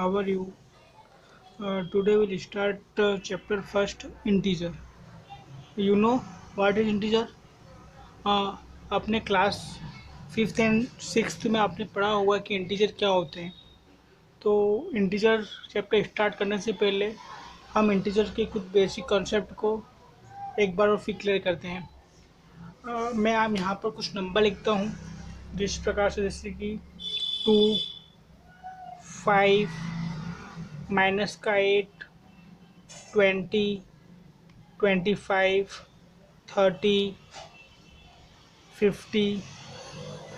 how are you? Today we'll start chapter first, integer. You know what is integer? अपने class fifth and sixth में आपने पढ़ा होगा कि इंटीजर क्या होते हैं। तो इंटीजर चैप्टर स्टार्ट करने से पहले हम इंटीजर के कुछ बेसिक कॉन्सेप्ट को एक बार और फिर क्लियर करते हैं। मैं आप यहाँ पर कुछ नंबर लिखता हूँ जिस प्रकार से, जैसे कि 2, 5, माइनस का 8, 20, 25, 30, 50,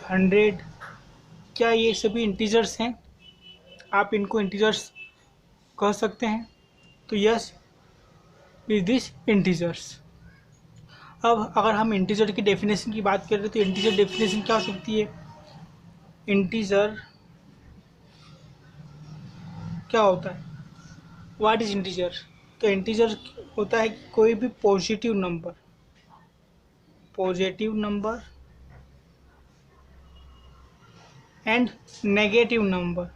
100। क्या ये सभी इंटीजर्स हैं? आप इनको इंटीजर्स कह सकते हैं। तो यस, इज दिस इंटीजर्स। अब अगर हम इंटीजर की डेफिनेशन की बात करें तो इंटीजर डेफिनेशन क्या हो सकती है? इंटीजर क्या होता है? What is integer? तो इंटीजर होता है कोई भी positive number and negative number.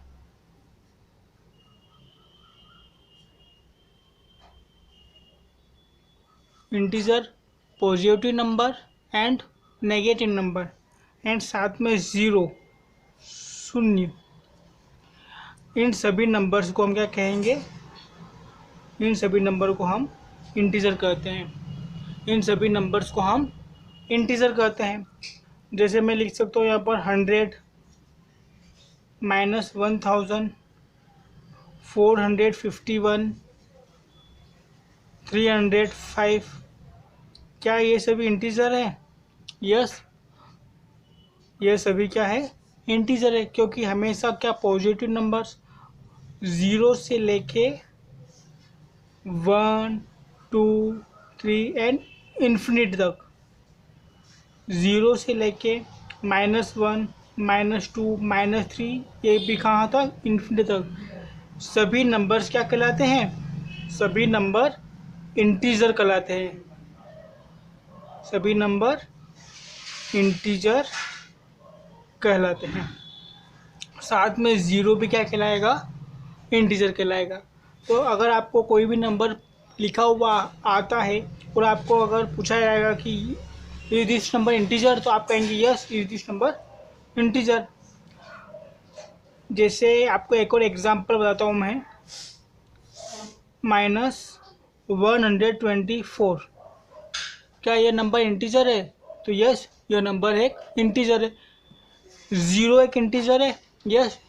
Integer, positive number and negative number and साथ में ज़ीरो, शून्य। इन सभी नंबर्स को हम क्या कहेंगे? इन सभी नंबर को हम इंटीजर कहते हैं। इन सभी नंबर्स को हम इंटीजर कहते हैं। जैसे मैं लिख सकता हूँ यहाँ पर 100, -1000, 451, 305। क्या ये सभी इंटीजर है? यस, ये सभी क्या है? इंटीजर है, क्योंकि हमेशा क्या पॉजिटिव नंबर्स 0 से लेके 1, 2, 3 एंड इन्फिनिट तक, 0 से लेके -1, -2, -3, ये भी कहाँ तक? इन्फिनिट तक। सभी नंबर्स क्या कहलाते हैं? सभी नंबर इंटीजर कहलाते हैं। सभी नंबर इंटीजर कहलाते हैं। साथ में ज़ीरो भी क्या कहलाएगा? इंटीजर कहलाएगा। तो अगर आपको कोई भी नंबर लिखा हुआ आता है और आपको अगर पूछा जाएगा कि इज दिस नंबर इंटीजर, तो आप कहेंगे yes, is this number integer. जैसे आपको एक और एग्जांपल बताता हूँ मैं। -124, क्या ये नंबर इंटीजर है? तो यस, यह नंबर एक इंटीजर है। 0 एक इंटीजर है। यस,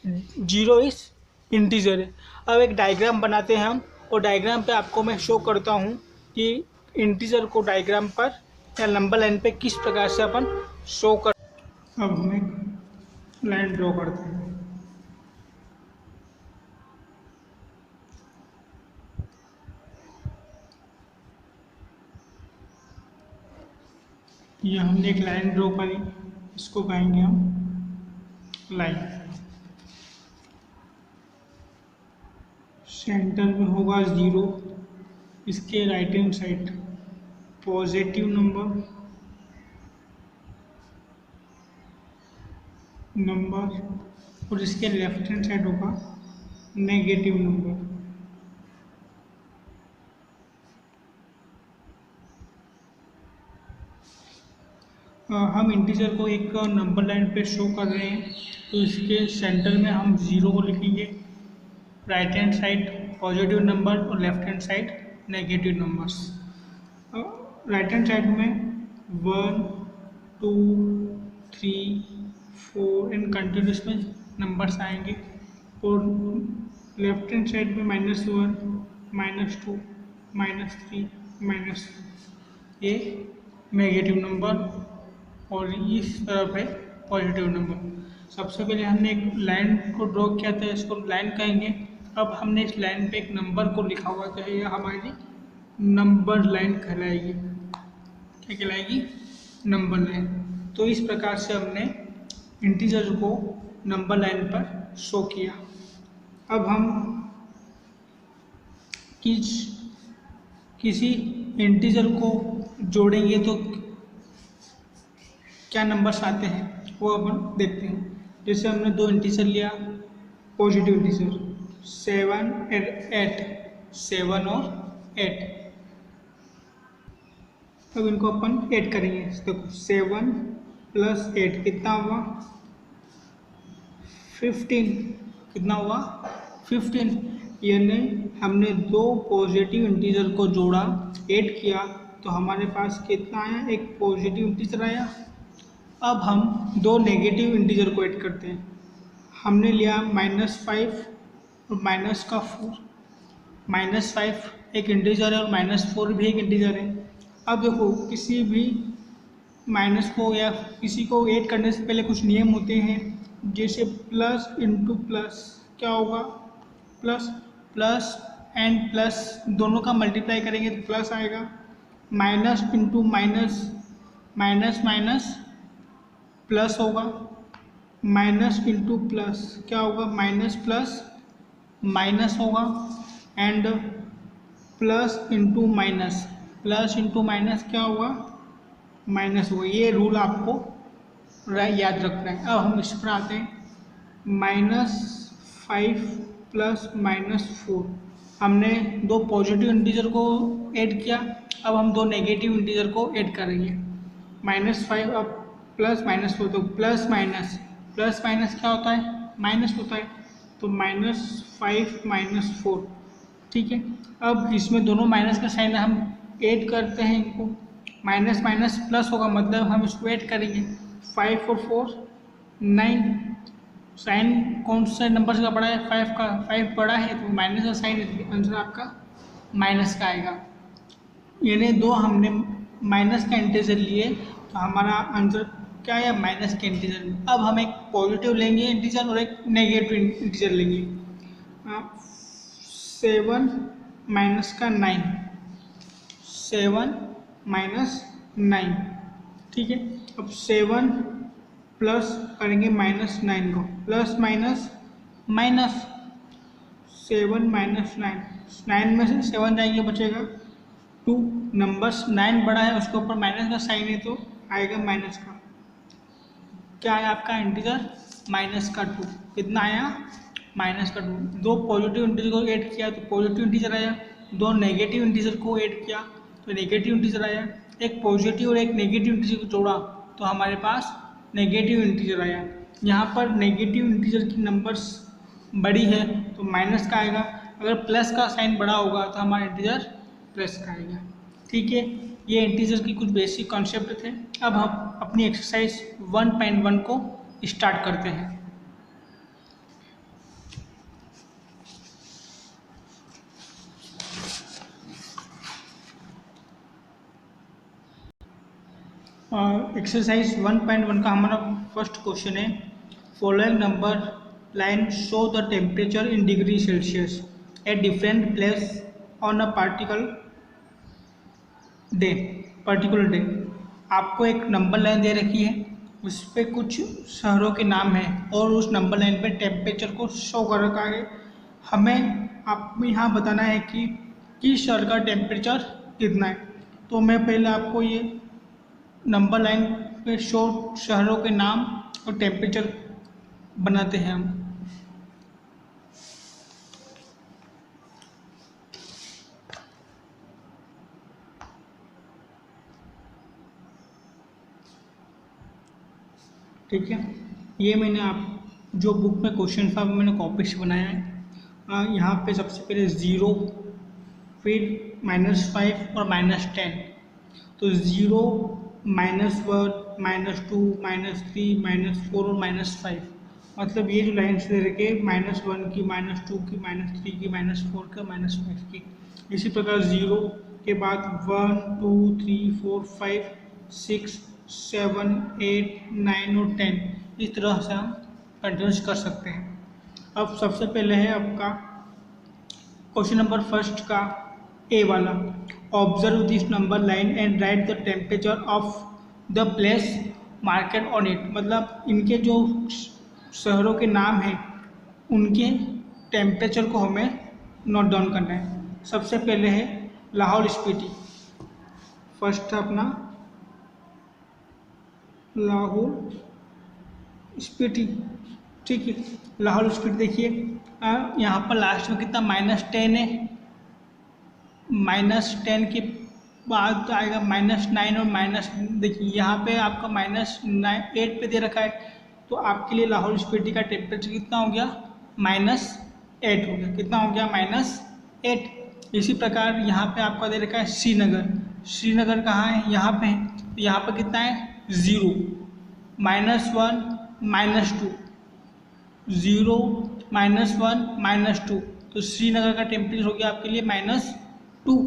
0 इज इंटीजर है। अब एक डायग्राम बनाते हैं हम, और डायग्राम पे आपको मैं शो करता हूँ कि इंटीजर को डायग्राम पर या नंबर लाइन पे किस प्रकार से अपन शो कर। अब हम एक लाइन ड्रॉ करते हैं। ये हमने एक लाइन ड्रॉ करी, इसको कहेंगे हम लाइन। सेंटर में होगा 0, इसके right hand side positive number और इसके लेफ्ट हैंड साइड होगा नेगेटिव नंबर। हम इंटीजर को एक नंबर लाइन पे शो कर रहे हैं, तो इसके सेंटर में हम 0 को लिखेंगे, right hand side positive number और left hand side negative numbers. Right hand side में 1, 2, 3, 4 एंड कंटिन्यूस में नंबर्स आएंगे, और लेफ्ट हैंड साइड में -1, -2, -3, ये नेगेटिव नंबर, और इस तरफ है पॉजिटिव नंबर। सबसे पहले हमने एक लाइन को ड्रॉ किया था, इसको लाइन कहेंगे। अब हमने इस लाइन पे एक नंबर को लिखा हुआ था, ये हमारी नंबर लाइन कहलाएगी। क्या कहलाएगी? Number line. तो इस प्रकार से हमने इंटीजर को नंबर लाइन पर शो किया। अब हम किसी इंटीजर को जोड़ेंगे तो क्या नंबर्स आते हैं वो अपन देखते हैं। जैसे हमने 2 इंटीजर लिया, पॉजिटिव इंटीजर, 7 8, 7 और 8। अब इनको अपन ऐड करेंगे। देखो 7 + 8 कितना हुआ 15। कितना हुआ 15। यानी हमने दो पॉजिटिव इंटीजर को जोड़ा, ऐड किया, तो हमारे पास कितना आया, एक पॉजिटिव इंटीजर आया। अब हम दो नेगेटिव इंटीजर को ऐड करते हैं। हमने लिया -5 और -4। -5 एक इंटीजर है और -4 भी एक इंटीजर है। अब देखो किसी भी माइनस को या किसी को ऐड करने से पहले कुछ नियम होते हैं, जैसे प्लस इंटू प्लस क्या होगा, प्लस प्लस एंड प्लस दोनों का मल्टीप्लाई करेंगे तो प्लस आएगा। Minus into minus, minus minus plus होगा। माइनस इंटू प्लस क्या होगा, माइनस प्लस माइनस होगा। And plus into minus, plus into minus क्या होगा, माइनस होगा। ये रूल आपको याद रखना है। अब हम इस पर आते हैं। -5 + -4 हमने दो पॉजिटिव इंटीजर को ऐड किया। अब हम दो नेगेटिव इंटीजर को ऐड करेंगे। -5 अब प्लस -4, तो प्लस माइनस, प्लस माइनस क्या होता है, माइनस होता है। तो -5 - 4, ठीक है। अब इसमें दोनों माइनस का साइन हम ऐड करते हैं इनको। माइनस माइनस प्लस होगा, मतलब हम इसको ऐड करेंगे। 5 और 4 9। साइन कौन से नंबर का बड़ा है, 5 का। 5 बड़ा है तो माइनस का साइन, आंसर आपका माइनस का आएगा। यानी दो हमने माइनस का इंटीजर लिए तो हमारा आंसर क्या है, माइनस के इंटीजर। अब हम एक पॉजिटिव लेंगे इंटीजर और एक नेगेटिव इंटीजर लेंगे। 7 - 9, 7 - 9, ठीक है। अब 7 प्लस करेंगे -9 को, प्लस माइनस माइनस, 7 - 9, 9 में से 7 जाएंगे, बचेगा 2। नंबर्स 9 बड़ा है, उसके ऊपर माइनस का साइन है तो आएगा माइनस का। क्या है आपका इंटीजर, -2। कितना आया, -2। दो पॉजिटिव इंटीजर को ऐड किया तो पॉजिटिव इंटीजर आया। दो नेगेटिव इंटीजर को ऐड किया तो नेगेटिव इंटीजर आया। एक पॉजिटिव और एक नेगेटिव इंटीजर को जोड़ा तो हमारे पास नेगेटिव इंटीजर आया। यहाँ पर नेगेटिव इंटीजर की नंबर्स बड़ी है तो माइनस का आएगा। अगर प्लस का साइन बड़ा होगा तो हमारा इंटीजर प्लस का आएगा, ठीक है। ये इंटीजर की कुछ बेसिक कॉन्सेप्ट थे। अब हम अपनी एक्सरसाइज 1.1 को स्टार्ट करते हैं। एक्सरसाइज 1.1 का हमारा फर्स्ट क्वेश्चन है, following number line show the temperature in degree Celsius at different place on a particular day. आपको एक नंबर लाइन दे रखी है, उस पर कुछ शहरों के नाम हैं और उस नंबर लाइन पे टेम्परेचर को शो कर रखा है। हमें आपको यहाँ बताना है कि किस शहर का टेम्परेचर कितना है। तो मैं पहले आपको ये नंबर लाइन पे शो शहरों के नाम और टेम्परेचर बनाते हैं हम। ठीक है, ये मैंने आप जो बुक में क्वेश्चन था वो मैंने कॉपी से बनाया है। यहाँ पे सबसे पहले 0, फिर -5 और -10। तो 0, -1, -2, -3, -4 और -5, मतलब ये जो लाइन्स दे रखे -1 की, -2 की, -3 की, -4 की, -5 की। इसी प्रकार 0 के बाद 1, 2, 3, 4, 5, 6, 7, 8, 9 और 10, इस तरह से हम कंटिन्यूस कर सकते हैं। अब सबसे पहले है आपका क्वेश्चन नंबर फर्स्ट का ए वाला, observe this number line and right the temperature of the place market on it. मतलब इनके जो शहरों के नाम हैं उनके टेम्परेचर को हमें नोट डाउन करना है। सबसे पहले है लाहौल स्पीति, फर्स्ट अपना लाहौल स्पीति, ठीक है। लाहौल स्पीति देखिए यहाँ पर लास्ट में कितना -10 है, -10 के बाद आएगा -9 और माइनस, देखिए यहाँ पे आपका -8 पे दे रखा है, तो आपके लिए लाहौल स्पीति का टेम्परेचर कितना हो गया, -8 हो गया। कितना हो गया, -8। इसी प्रकार यहाँ पे आपका दे रखा है श्रीनगर, श्रीनगर कहाँ है, यहाँ पे है, तो यहाँ पर कितना है 0, -1 -2, 0 -1 -2, तो श्रीनगर का टेम्परेचर हो गया आपके लिए -2।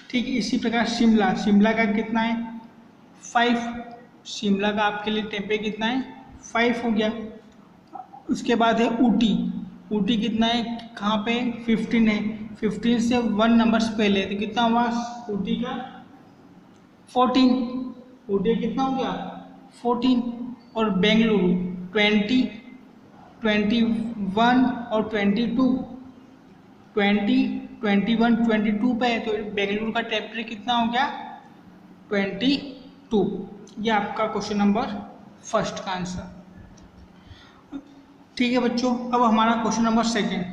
ठीक है, इसी प्रकार शिमला, शिमला का कितना है 5, शिमला का आपके लिए टेम्परेचर कितना है 5 हो गया। उसके बाद है ऊटी, ऊटी कितना है, कहाँ पे 15 है, 15 से 1 नंबर्स पहले, तो कितना हुआ ऊटी का 14, ऊटी कितना हो गया 14। और बेंगलुरु 20, 21 और 22, 20, 21, 22 पे है, तो बेंगलुरु का टेम्परेचर कितना हो गया 22। ये आपका क्वेश्चन नंबर फर्स्ट का आंसर। ठीक है बच्चों, अब हमारा question number second,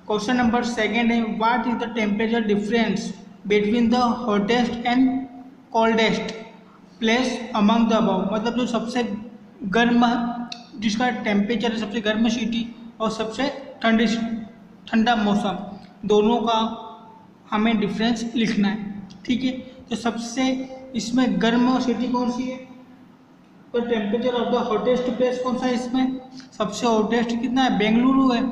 question number second है what is the temperature difference between the hottest and coldest place among the above, मतलब जो सबसे गर्म, जिसका टेम्परेचर है सबसे गर्म सिटी और सबसे ठंडा मौसम, दोनों का हमें डिफरेंस लिखना है। ठीक है, तो सबसे इसमें गर्म सिटी कौन सी है, तो temperature of the hottest place कौन सा है, इसमें सबसे हॉटेस्ट कितना है, बेंगलुरु है,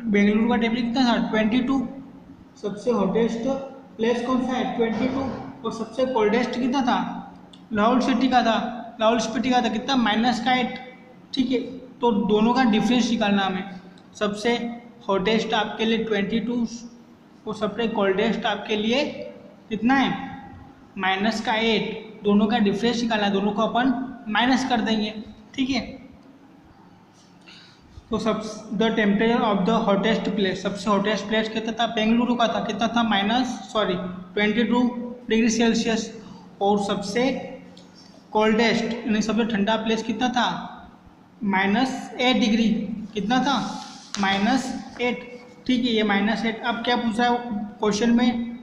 बेंगलुरु का टेम्परेचर कितना था 22, सबसे हॉटेस्ट प्लेस कौन सा है 22, और सबसे कोल्डेस्ट कितना था लाहौल सिटी का था, लाहौल स्पीति का था कितना -8। ठीक है, तो दोनों का डिफरेंस निकालना हमें, सबसे हॉटेस्ट आपके लिए 22 और सबसे कोल्डेस्ट आपके लिए कितना है -8, दोनों का डिफरेंस निकालना, दोनों को अपन माइनस कर देंगे। ठीक है, तो सब the temperature of the hottest place, सबसे हॉटेस्ट प्लेस कितना था बेंगलुरु का था, कितना था 22 डिग्री सेल्सियस, और सबसे कोल्डेस्ट यानी सबसे ठंडा प्लेस कितना था -8 डिग्री, कितना था -8। ठीक है, ये -8। अब क्या पूछा है क्वेश्चन में,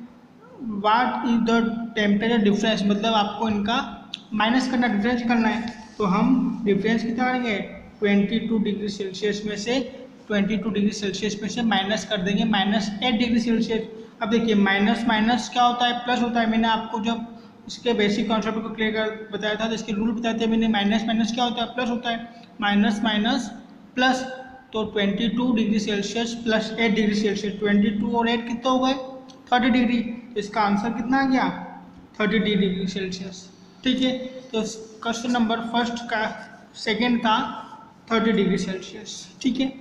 what is the temperature difference, मतलब आपको इनका माइनस करना, डिफरेंस करना है, तो हम डिफरेंस कितना करेंगे 22 डिग्री सेल्सियस में से, 22 डिग्री सेल्सियस में से माइनस कर देंगे -8 डिग्री सेल्सियस। अब देखिए माइनस माइनस क्या होता है, प्लस होता है, मैंने आपको जब इसके बेसिक कॉन्सेप्ट को क्लियर कर बताया था तो इसके रूल बताए थे मैंने, माइनस माइनस क्या होता है, प्लस होता है, माइनस माइनस प्लस, तो 22 degree Celsius plus 8 degree Celsius, 22 और 8 कितना हो गए 30 डिग्री, तो इसका आंसर कितना आ गया 30 डिग्री सेल्सियस। ठीक है, तो क्वेश्चन नंबर फर्स्ट का सेकेंड था 30 डिग्री सेल्सियस। ठीक है,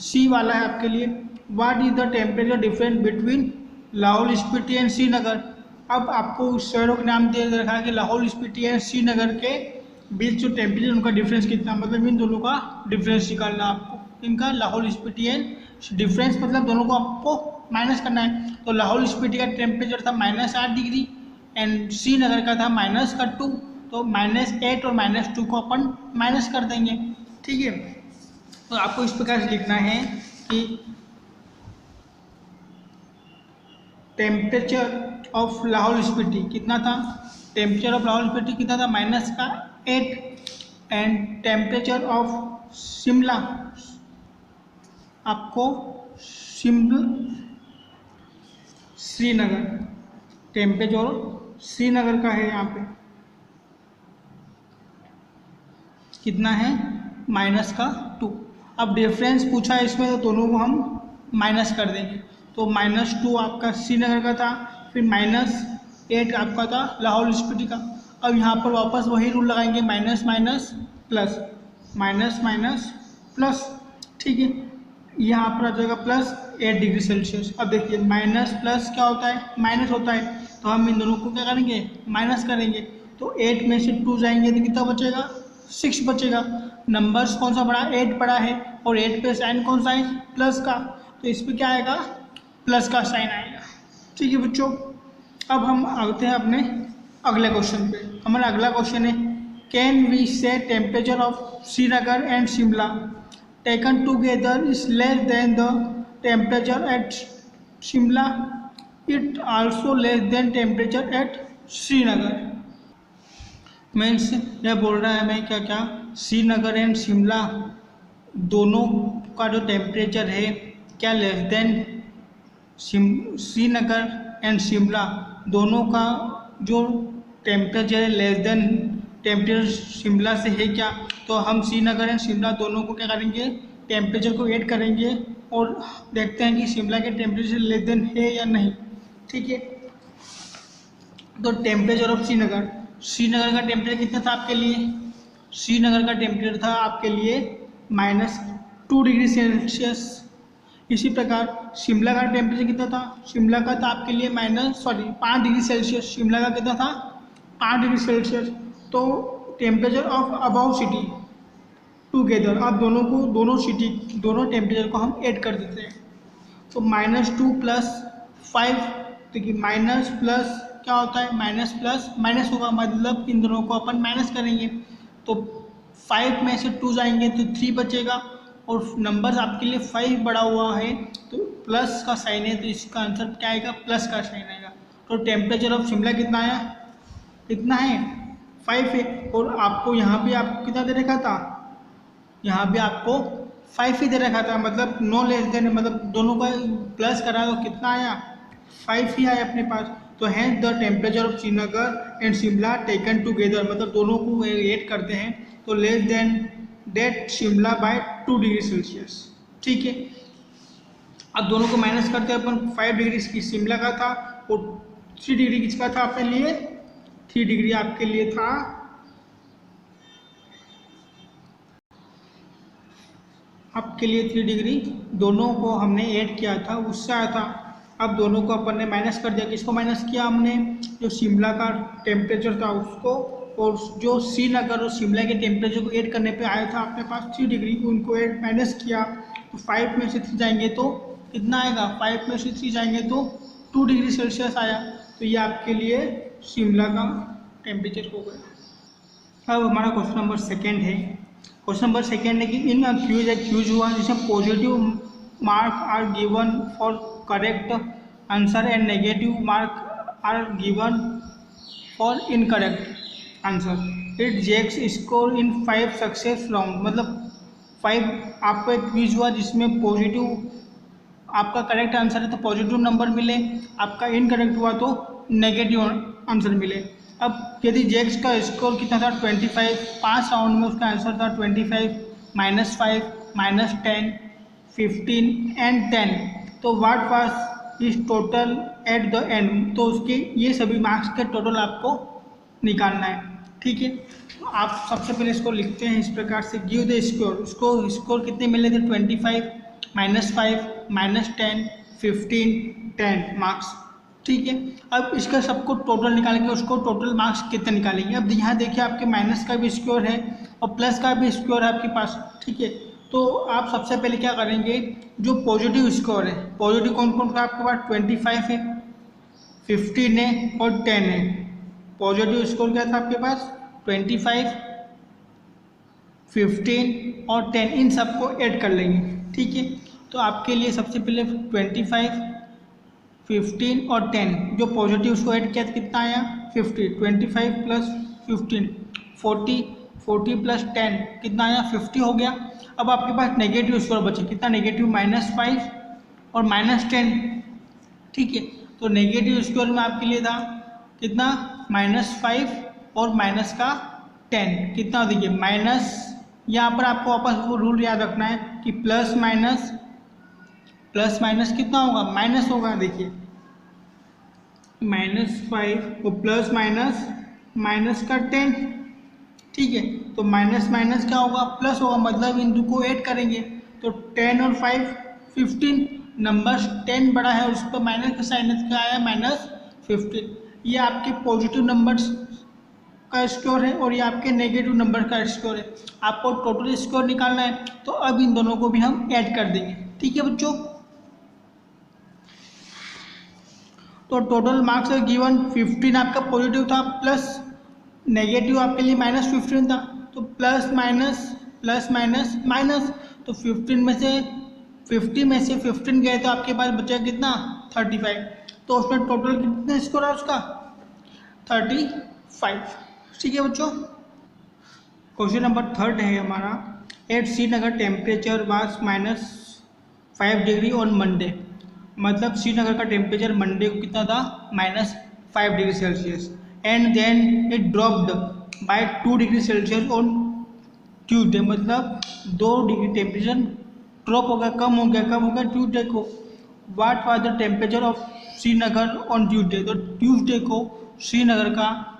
सी वाला है आपके लिए, what is the temperature difference between Lahaul Spiti and Srinagar. अब आपको शहरों के नाम दे रखा है कि लाहौल स्पीति एंड श्रीनगर के बीच जो टेम्परेचर उनका डिफरेंस कितना, मतलब इन दोनों का डिफरेंस निकालना आपको, इनका लाहौल स्पीति एंड डिफरेंस मतलब दोनों को आपको माइनस करना है। तो लाहौल स्पीति का टेम्परेचर था -8 डिग्री एंड श्रीनगर का था -2, तो -8 और -2 को अपन माइनस कर देंगे। ठीक है, तो आपको इस प्रकार से लिखना है कि टेम्परेचर ऑफ लाहौल स्पीति कितना था, टेम्परेचर ऑफ लाहौल स्पीति कितना था -8, एंड टेम्परेचर ऑफ शिमला, आपको श्रीनगर, टेम्परेचर श्रीनगर का है यहाँ पे कितना है -2। अब डिफरेंस पूछा है इसमें, तो दोनों को हम माइनस कर देंगे, तो -2 आपका श्रीनगर का था, फिर -8 आपका था लाहौल स्पीति का। अब यहाँ पर वापस वही रूल लगाएंगे, minus minus plus, minus minus plus. ठीक है, यहाँ पर आ जाएगा +8 डिग्री सेल्सियस। अब देखिए माइनस प्लस क्या होता है, माइनस होता है, तो हम इन दोनों को क्या करेंगे माइनस करेंगे, तो 8 में से 2 जाएंगे तो कितना बचेगा 6 बचेगा। नंबर्स कौन सा बड़ा 8 बड़ा है, और 8 पे साइन कौन सा है प्लस का, तो इस पर क्या आएगा प्लस का साइन आएगा। ठीक है बच्चों, अब हम आते हैं अपने अगले क्वेश्चन पे। हमारा अगला क्वेश्चन है, कैन वी से temperature of Srinagar and Shimla taken together is less than the temperature at Shimla, it also less than temperature at Srinagar. Means यह बोल रहा है हमें क्या क्या, श्रीनगर एंड शिमला दोनों का जो टेम्परेचर है क्या less than Srinagar and Shimla दोनों का जो टेम्परेचर है लेस देन टेम्परेचर शिमला से है क्या। तो हम श्रीनगर एंड शिमला दोनों को क्या करेंगे, टेम्परेचर को ऐड करेंगे और देखते हैं कि शिमला के टेम्परेचर लेस देन है या नहीं। ठीक है, तो टेम्परेचर ऑफ श्रीनगर, श्रीनगर का टेम्परेचर कितना था आपके लिए, श्रीनगर का टेम्परेचर था आपके लिए -2 डिग्री सेल्सियस। इसी प्रकार शिमला का टेम्परेचर कितना था, शिमला का था आपके लिए 5 डिग्री सेल्सियस, शिमला का कितना था 5 डिग्री सेल्सियस। तो temperature of about city together, अब दोनों सिटी दोनों टेम्परेचर को हम ऐड कर देते हैं। तो -2 + 5, देखिए माइनस प्लस क्या होता है, माइनस प्लस माइनस होगा, मतलब इन दोनों को अपन माइनस करेंगे। तो 5 में से 2 जाएंगे तो 3 बचेगा, और नंबर्स आपके लिए 5 बड़ा हुआ है तो प्लस का साइन है, तो इसका आंसर क्या आएगा, प्लस का साइन आएगा। तो टेम्परेचर ऑफ शिमला कितना आया, कितना है 5 है, और आपको यहाँ भी आपको कितना दे रखा था, यहाँ भी आपको 5 ही दे रखा था, मतलब नो लेस देन, मतलब दोनों का प्लस करा तो कितना आया 5 ही आया अपने पास। तो है the temperature of Srinagar and Shimla taken together, मतलब दोनों को ऐड करते हैं तो less than that Shimla by 2 degree Celsius. ठीक है, अब दोनों को माइनस करते हैं अपन, 5 डिग्री की शिमला का था और 3 डिग्री किसका था अपने लिए, 3 डिग्री आपके लिए था आपके लिए 3 डिग्री, दोनों को हमने ऐड किया था उससे आया था। अब दोनों को अपन ने माइनस कर दिया, किसको माइनस किया हमने, जो शिमला का टेम्परेचर था उसको, और जो श्रीनगर और शिमला के टेम्परेचर को ऐड करने पे आया था अपने पास 3 डिग्री, उनको ऐड माइनस किया। तो 5 में से 3 जाएंगे तो कितना आएगा, 5 में से 3 जाएंगे तो 2 डिग्री सेल्सियस आया। तो ये आपके लिए शिमला का टेम्परेचर हो गया। अब हमारा क्वेश्चन नंबर 2 है। क्वेश्चन नंबर 2 है कि इन क्यूज हुआ जिसमें positive mark are given for correct answer and negative mark are given for incorrect answer. It Jack's score in 5 successive round, मतलब 5 आपको एक क्विज हुआ जिसमें पॉजिटिव आपका करेक्ट आंसर है तो पॉजिटिव नंबर मिले, आपका इनकरेक्ट हुआ तो नेगेटिव आंसर मिले। अब यदि जेक्स का स्कोर कितना था 25, 5 राउंड में उसका आंसर था 25, -5, -10, 15 एंड 10, तो what was is total at the end, तो उसके ये सभी मार्क्स के टोटल आपको निकालना है। ठीक है, तो आप सबसे पहले इसको लिखते हैं इस प्रकार से, गिव द स्कोर, उसको स्कोर कितने मिले थे 25, -5, -10, 15, 10 मार्क्स। ठीक है, अब इसका सबको टोटल निकालेंगे, उसको टोटल मार्क्स कितने निकालेंगे। अब यहाँ देखिए आपके माइनस का भी स्कोर है और प्लस का भी स्कोर है आपके पास। ठीक है, तो आप सबसे पहले क्या करेंगे, जो पॉजिटिव स्कोर है, पॉजिटिव कौन कौन का आपके पास 25 है, 15 है और 10 है। पॉजिटिव स्कोर क्या था आपके पास 25, 15 और 10, इन सबको ऐड कर लेंगे। ठीक है, तो आपके लिए सबसे पहले 25, 15 और 10 जो पॉजिटिव उसको ऐड किया कितना आया 50, 25 + 15 40, 40 + 10 कितना आया 50 हो गया। अब आपके पास नेगेटिव स्कोर बचे, कितना नेगेटिव -5 और -10। ठीक है, तो नेगेटिव स्कोर में आपके लिए था कितना -5 और माइनस का 10 कितना, देखिए माइनस, यहाँ पर आपको वापस वो रूल याद रखना है कि प्लस माइनस कितना होगा, माइनस होगा। देखिए -5 और प्लस माइनस का 10। ठीक है, तो माइनस क्या होगा, प्लस होगा, मतलब इन दो को ऐड करेंगे तो 10 और 5 15, नंबर 10 बड़ा है और उस पर माइनस का साइन क्या आया -15। ये आपके पॉजिटिव नंबर्स का स्कोर है और ये आपके नेगेटिव नंबर का स्कोर है। आपको टोटल स्कोर निकालना है, तो अब इन दोनों को भी हम ऐड कर देंगे। ठीक है बच्चों, तो टोटल मार्क्स है गिवन 15 आपका पॉजिटिव था, प्लस नेगेटिव आपके लिए -15 था, तो प्लस माइनस, तो 15 में से 50 में से 15 गए तो आपके पास बचा कितना 35, तो उसमें टोटल कितना स्कोर है उसका 35। ठीक है बच्चों। क्वेश्चन नंबर 3 है हमारा, at Srinagar temperature was -5 degree on Monday. मतलब श्रीनगर का टेम्परेचर मंडे को कितना था -5 degree Celsius, and then it dropped by 2 degree Celsius on Tuesday. मतलब 2 डिग्री टेम्परेचर ड्रॉप हो गया, कम हो गया ट्यूसडे को। What was the temperature of Srinagar on Tuesday. तो ट्यूसडे को श्रीनगर का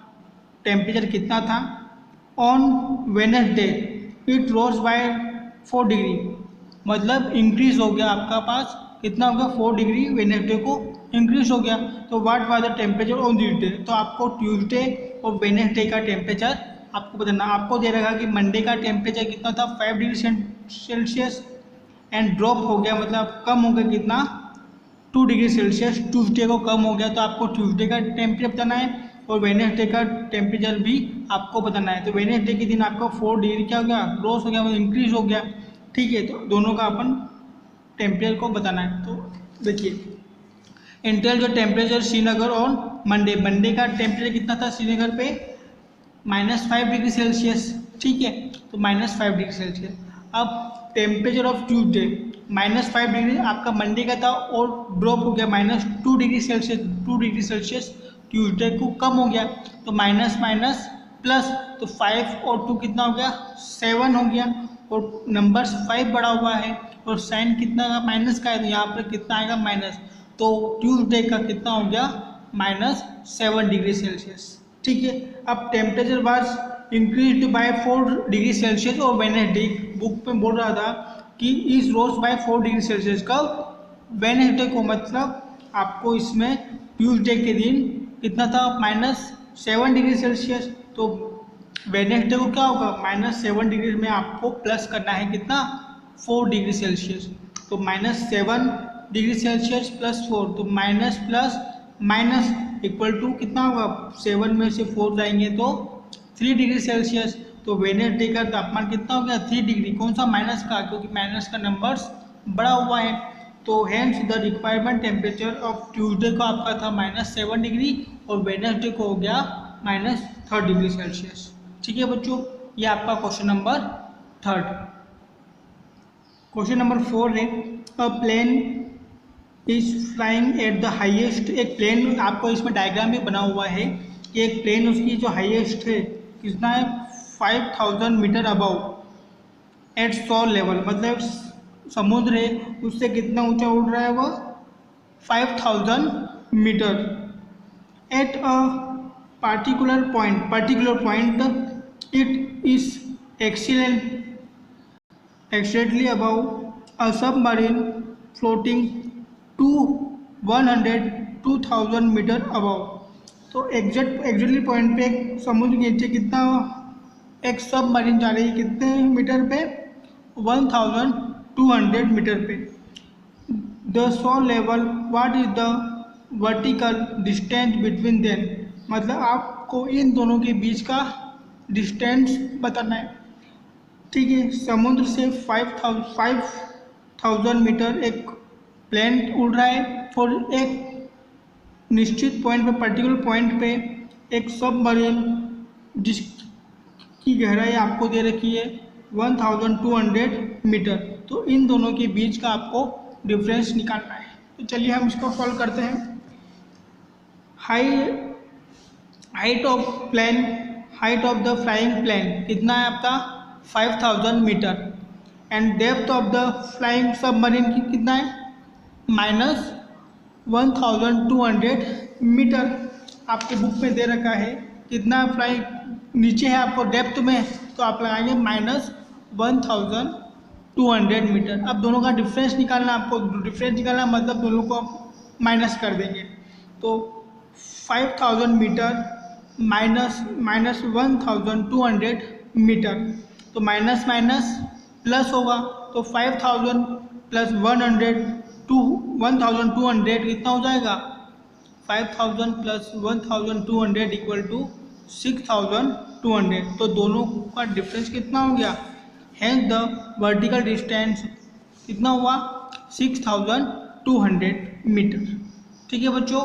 टेम्परेचर कितना था। On Wednesday it rose by 4 degree, मतलब इंक्रीज हो गया आपका पास कितना हो गया 4 डिग्री वेडनेसडे को इंक्रीज हो गया। तो what was the temperature on Tuesday. तो आपको ट्यूसडे और वेडनेसडे का टेम्परेचर आपको बताना। आपको दे रखा कि मंडे का टेम्परेचर कितना था 5 डिग्री सेल्सियस एंड ड्रॉप हो गया, मतलब कम हो गया कितना 2 डिग्री सेल्सियस। ट्यूसडे को कम हो गया, तो आपको ट्यूसडे का टेम्परेचर बताना है और वेडनेसडे का टेम्परेचर भी आपको बताना है। तो वेडनेसडे के दिन आपका 4 डिग्री क्या हो गया ग्रोस हो गया, मतलब इंक्रीज हो गया। ठीक है, तो दोनों का अपन टेम्परेचर को बताना है। तो देखिए इंटेल जो टेम्परेचर श्रीनगर और मंडे का टेम्परेचर कितना था श्रीनगर पे -5 डिग्री सेल्सियस। ठीक है, तो -5 डिग्री सेल्सियस। अब टेम्परेचर ऑफ ट्यूसडे -5 डिग्री आपका मंडे का था और ड्रॉप हो गया -2 degree Celsius. 2 degree Celsius Tuesday को कम हो गया, तो माइनस माइनस प्लस, तो 5 और 2 कितना हो गया 7 हो गया, और नंबर्स 5 बड़ा हुआ है और साइन कितना का माइनस का है, तो यहाँ पर कितना आएगा माइनस। तो ट्यूसडे का कितना हो गया -7 डिग्री सेल्सियस। ठीक है, अब temperature was increase by 4 degree Celsius और वेडनेसडे बुक में बोल रहा था कि is rose by 4 degree Celsius का वेडनेसडे को, मतलब आपको इसमें ट्यूसडे के दिन कितना था -7 डिग्री सेल्सियस। तो वेडनेसडे को क्या होगा -7 डिग्री में आपको प्लस करना है कितना 4 डिग्री सेल्सियस। तो -7 डिग्री सेल्सियस प्लस 4, तो minus plus minus equal to कितना होगा 7 में से 4 जाएंगे तो 3 डिग्री सेल्सियस। तो वेडनेसडे का तापमान कितना हो गया 3 डिग्री, कौन सा माइनस का, क्योंकि माइनस का नंबर्स बड़ा हुआ है। तो hence the requirement temperature of Tuesday को आपका था -7 डिग्री और वेडनेसडे को हो गया -3 डिग्री सेल्सियस। ठीक है बच्चों, ये आपका क्वेश्चन नंबर 3। क्वेश्चन नंबर 4 है, a plane is flying at the highest. एक प्लेन आपको इसमें डायग्राम भी बना हुआ है कि एक प्लेन उसकी जो हाईएस्ट है कितना है 5000 metre above at sea level, मतलब समुद्र है उससे कितना ऊंचा उड़ रहा है वो 5000 metre. At a particular point it is exactly above a submarine floating to 102,000 metre above। तो एग्जैक्टली पॉइंट पे समुद्र के नीचे कितना एक सबमरीन जा रही है कितने मीटर पे 1200 मीटर पे। The saw level what is the vertical distance between them, मतलब आपको इन दोनों के बीच का डिस्टेंस बताना है। ठीक है, समुद्र से 5000 मीटर एक प्लेन उड़ रहा है और एक निश्चित पॉइंट पे पर्टिकुलर पॉइंट पे एक सबमरीन जिसकी गहराई आपको दे रखी है 1200 मीटर। तो इन दोनों के बीच का आपको डिफरेंस निकालना है। तो चलिए हम इसको सॉल्व करते हैं। Height of the flying plane कितना है आपका 5000 metre, and depth of the flying submarine की कितना है -1200 मीटर। आपके बुक में दे रखा है कितना फ्लाइंग नीचे है आपको डेप्थ में, तो आप लगाएंगे -1200 मीटर। अब दोनों का डिफरेंस निकालना, आपको डिफरेंस निकालना मतलब दोनों को माइनस कर देंगे। तो 5000 मीटर माइनस 1200 मीटर, तो माइनस माइनस प्लस होगा, तो 5000 प्लस 1200 कितना हो जाएगा 5000 प्लस 1200 इक्वल टू 6200। तो दोनों का डिफरेंस कितना हो गया, हेंस द वर्टिकल डिस्टेंस कितना हुआ 6200 मीटर। ठीक है बच्चों,